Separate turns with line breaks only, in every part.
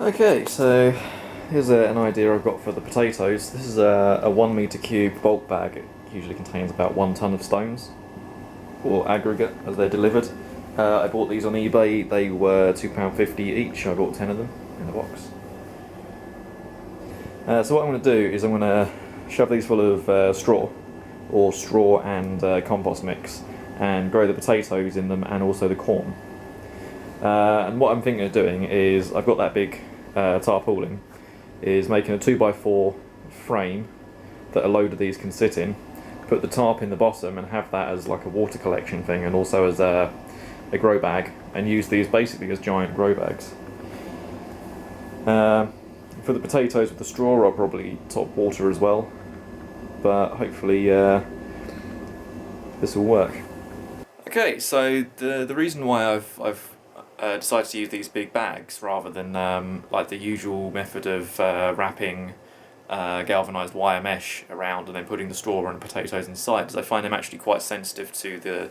Okay, so here's an idea I've got for the potatoes. This is a 1 metre cube bulk bag. It usually contains about 1 tonne of stones, or aggregate as they're delivered. I bought these on eBay. They were £2.50 each. I bought 10 of them in the box. So what I'm going to do is I'm going to shove these full of straw, or straw and compost mix, and grow the potatoes in them and also the corn. And what I'm thinking of doing is, I've got that big tarpaulin, is making a 2x4 frame that a load of these can sit in, put the tarp in the bottom and have that as like a water collection thing, and also as a grow bag, and use these basically as giant grow bags. For the potatoes with the straw, I'll probably top water as well, but hopefully this will work. Okay, so the reason why I've decided to use these big bags rather than like the usual method of wrapping galvanised wire mesh around and then putting the straw and the potatoes inside, is I find them actually quite sensitive to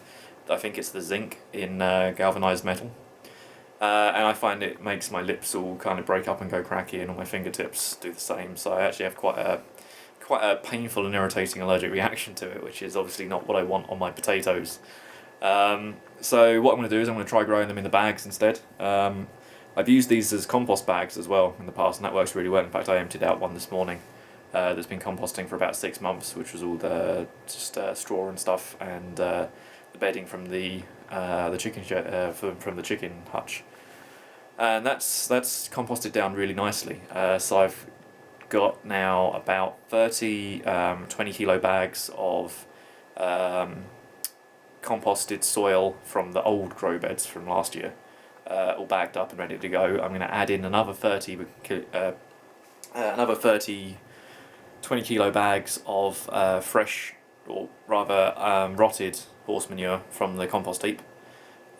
I think it's the zinc in galvanised metal. And I find it makes my lips all kind of break up and go cracky, and all my fingertips do the same. So I actually have quite a painful and irritating allergic reaction to it, which is obviously not what I want on my potatoes. So what I'm going to do is I'm going to try growing them in the bags instead. I've used these as compost bags as well in the past, and that works really well. In fact, I emptied out one this morning that's been composting for about 6 months, which was all the just straw and stuff, and the bedding from the chicken from the chicken hutch, and that's composted down really nicely. So I've got now about 30 20 kilo bags of composted soil from the old grow beds from last year, all bagged up and ready to go. I'm going to add in another 30 20 kilo bags of fresh, or rather rotted horse manure from the compost heap,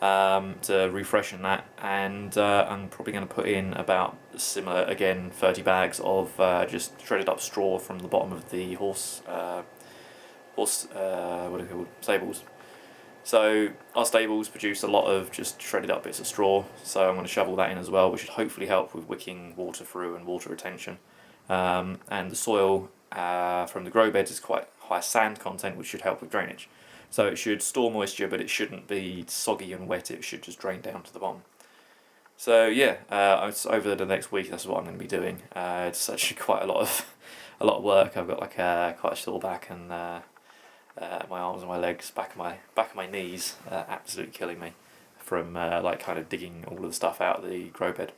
to refreshen that, and I'm probably going to put in about similar, again, 30 bags of just shredded up straw from the bottom of the what are they called, stables. So our stables produce a lot of just shredded up bits of straw, so I'm going to shovel that in as well, which should hopefully help with wicking water through and water retention. And the soil from the grow beds is quite high sand content, which should help with drainage. So it should store moisture, but it shouldn't be soggy and wet. It should just drain down to the bottom. So yeah, over the next week, that's what I'm going to be doing. It's actually quite a lot of work. I've got like quite a sore back, and my arms and my legs, back of my knees, absolutely killing me from like kind of digging all of the stuff out of the grow bed.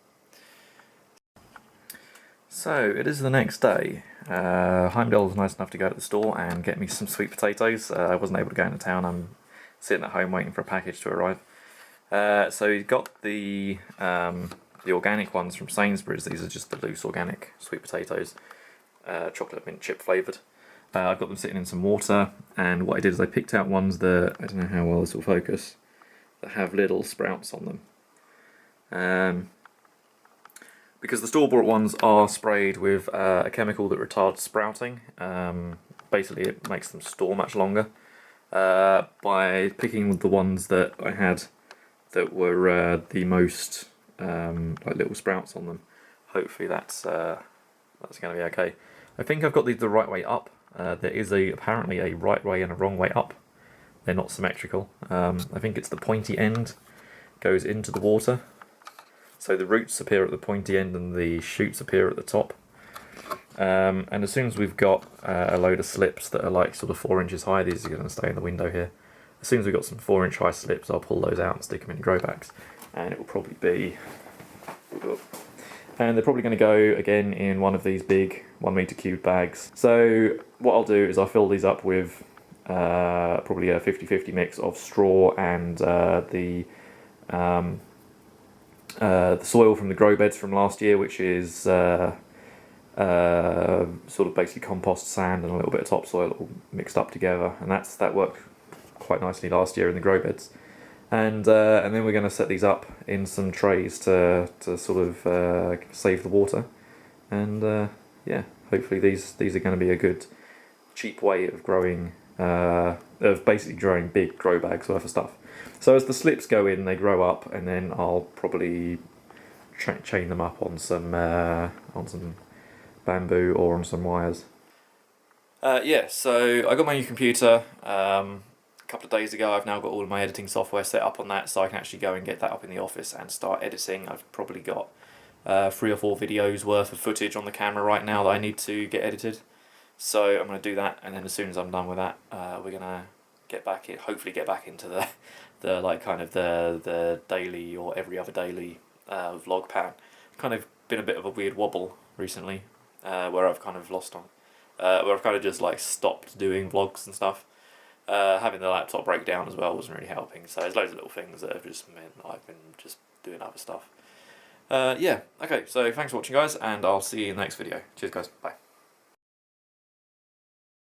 So it is the next day. Heimdall was nice enough to go to the store and get me some sweet potatoes. I wasn't able to go into town. I'm sitting at home waiting for a package to arrive. So he got the organic ones from Sainsbury's. These are just the loose organic sweet potatoes, chocolate mint chip flavoured. I've got them sitting in some water, and what I did is I picked out ones that, I don't know how well this will focus, that have little sprouts on them. Because the store-bought ones are sprayed with a chemical that retards sprouting. Basically it makes them store much longer. By picking the ones that I had that were the most like little sprouts on them, hopefully that's going to be okay. I think I've got these the right way up. There is apparently a right way and a wrong way up. They're not symmetrical. I think it's the pointy end goes into the water. So the roots appear at the pointy end and the shoots appear at the top. And as soon as we've got a load of slips that are like sort of 4 inches high, these are going to stay in the window here. As soon as we've got some 4-inch high slips, I'll pull those out and stick them in grow bags. And it will probably be... And they're probably going to go again in one of these big 1 metre cube bags. So what I'll do is I'll fill these up with probably a 50-50 mix of straw and the soil from the grow beds from last year, which is sort of basically compost, sand and a little bit of topsoil all mixed up together, and that worked quite nicely last year in the grow beds. And then we're going to set these up in some trays to sort of save the water, and yeah, hopefully these are going to be a good cheap way of growing, of basically growing big grow bags worth of stuff. So as the slips go in, they grow up, and then I'll probably chain them up on some bamboo or on some wires. Yeah, so I got my new computer a couple of days ago. I've now got all of my editing software set up on that, so I can actually go and get that up in the office and start editing. I've probably got 3 or 4 videos worth of footage on the camera right now that I need to get edited. So I'm going to do that, and then as soon as I'm done with that, we're going to hopefully get back into the like kind of the daily or every other daily vlog pattern. Kind of been a bit of a weird wobble recently, where I've kind of lost on, where I've kind of just like stopped doing vlogs and stuff. Having the laptop break down as well wasn't really helping. So there's loads of little things that have just meant I've been just doing other stuff. Yeah, okay, so thanks for watching guys, and I'll see you in the next video. Cheers guys, bye.